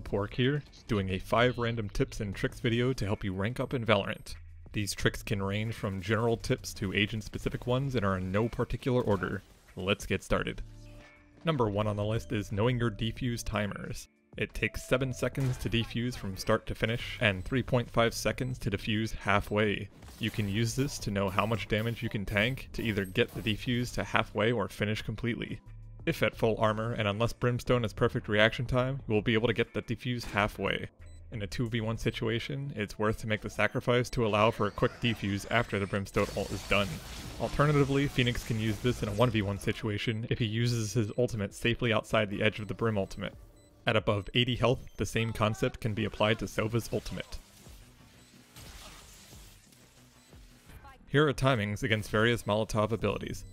Pork here, doing a 5 random tips and tricks video to help you rank up in Valorant. These tricks can range from general tips to agent-specific ones and are in no particular order. Let's get started. Number 1 on the list is knowing your defuse timers. It takes 7 seconds to defuse from start to finish, and 3.5 seconds to defuse halfway. You can use this to know how much damage you can tank to either get the defuse to halfway or finish completely. If at full armor, and unless Brimstone has perfect reaction time, you will be able to get the defuse halfway. In a 2v1 situation, it's worth to make the sacrifice to allow for a quick defuse after the Brimstone ult is done. Alternatively, Phoenix can use this in a 1v1 situation if he uses his ultimate safely outside the edge of the Brim ultimate. At above 80 health, the same concept can be applied to Sova's ultimate. Here are timings against various Molotov abilities.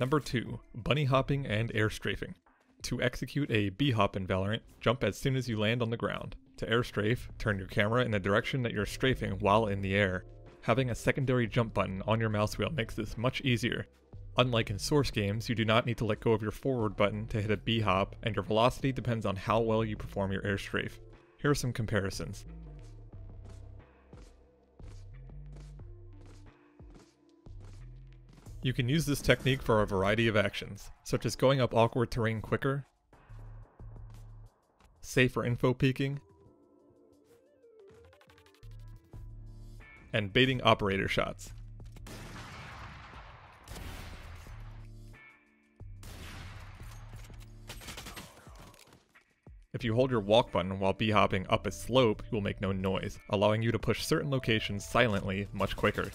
Number 2. Bunny hopping and air strafing. To execute a B-hop in Valorant, jump as soon as you land on the ground. To air strafe, turn your camera in the direction that you're strafing while in the air. Having a secondary jump button on your mouse wheel makes this much easier. Unlike in Source games, you do not need to let go of your forward button to hit a B-hop, and your velocity depends on how well you perform your air strafe. Here are some comparisons. You can use this technique for a variety of actions, such as going up awkward terrain quicker, safer info peeking, and baiting operator shots. If you hold your walk button while b-hopping up a slope, you will make no noise, allowing you to push certain locations silently much quicker.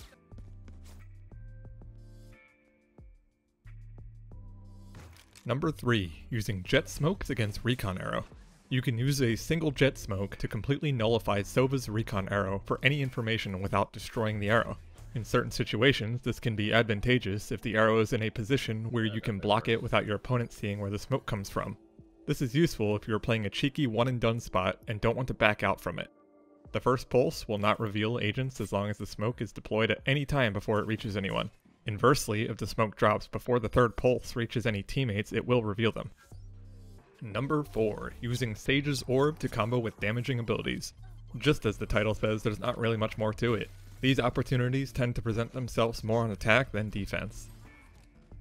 Number 3. Using Jett smokes against Recon arrow. You can use a single Jett smoke to completely nullify Sova's Recon arrow for any information without destroying the arrow. In certain situations, this can be advantageous if the arrow is in a position where you can block it without your opponent seeing where the smoke comes from. This is useful if you are playing a cheeky one and done spot and don't want to back out from it. The first pulse will not reveal agents as long as the smoke is deployed at any time before it reaches anyone. Inversely, if the smoke drops before the third pulse reaches any teammates, it will reveal them. Number 4. Using Sage's orb to combo with damaging abilities. Just as the title says, there's not really much more to it. These opportunities tend to present themselves more on attack than defense.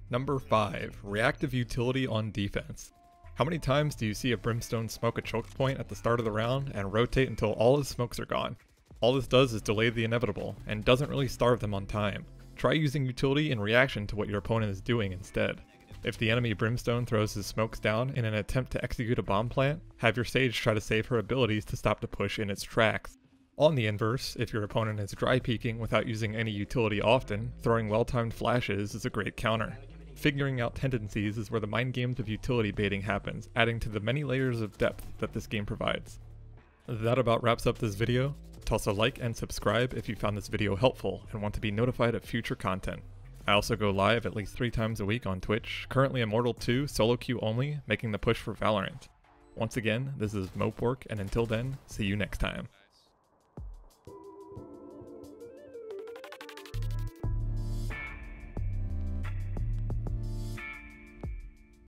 Number 5. Reactive Utility on defense. How many times do you see a Brimstone smoke a choke point at the start of the round and rotate until all his smokes are gone? All this does is delay the inevitable, and doesn't really starve them on time. Try using utility in reaction to what your opponent is doing instead. If the enemy Brimstone throws his smokes down in an attempt to execute a bomb plant, have your Sage try to save her abilities to stop the push in its tracks. On the inverse, if your opponent is dry peeking without using any utility often, throwing well-timed flashes is a great counter. Figuring out tendencies is where the mind games of utility baiting happens, adding to the many layers of depth that this game provides. That about wraps up this video. Toss a like and subscribe if you found this video helpful and want to be notified of future content. I also go live at least 3 times a week on Twitch, currently Immortal 2 solo queue only, making the push for Valorant. Once again, this is Pork, and until then, see you next time.